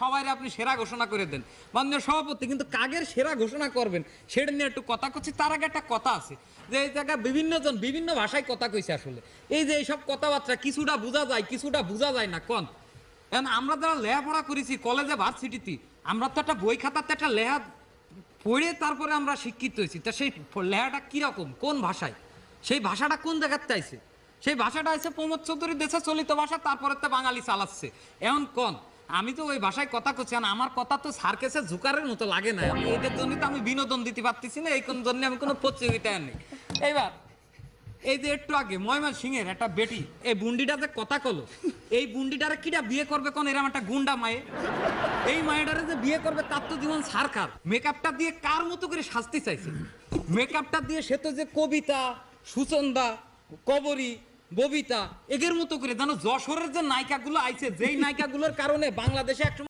সবাই আপনি সেরা ঘোষণা করে দেন মাননীয় সভাপতি, কিন্তু কাগের সেরা ঘোষণা করবেন সেটা নিয়ে একটু কথা কচ্ছি। তার আগে একটা কথা আছে যে এই জায়গায় বিভিন্ন জন বিভিন্ন ভাষায় কথা কইছে। আসলে এই যে এইসব কথাবার্তা কিছুটা বোঝা যায় কিছুটা বোঝা যায় না কোন। এখন আমরা যারা লেখাপড়া করেছি কলেজে ভার্সিটিতে, আমরা তো একটা বই খাতাতে একটা লেখা পড়ে তারপরে আমরা শিক্ষিত হয়েছি। তা সেই লেখাটা কিরকম, কোন ভাষায়, সেই ভাষাটা কোন জায়গাতে চাইছে, সেই ভাষাটা আছে প্রমোদ চৌধুরী দেশে চলিত ভাষা, তারপরে তো বাঙালি চালাচ্ছে। এখন কোন আমি তো ওই ভাষায় কথা করছি, আমার কথা তো সার্কেসে ঝুকারের মতো লাগে না। আমি এদের জন্য তো আমি বিনোদন দিতে পারতেছি না, এই কোন জন্য আমি কোনো প্রতিযোগিতায় নেই। এইবার এই যে একটু আগে ময়মন সিং এর একটা বেটি এই বুন্ডিটা যে কথা কলো, এই বুন্ডিটারে কিটা বিয়ে করবে কোন, এরকম একটা গুন্ডা মায়ে এই মায়েটারে যে বিয়ে করবে তার তো জীবন সারকার। মেকআপটা দিয়ে কার মতো করে শাস্তি চাইছে, মেকআপটা দিয়ে সে তো যে কবিতা সুচন্দা কবরী ববিতা এদের মতো করে জানো যশোরের যে নায়িকাগুলো আইছে, যেই নায়িকাগুলোর কারণে বাংলাদেশে একসময়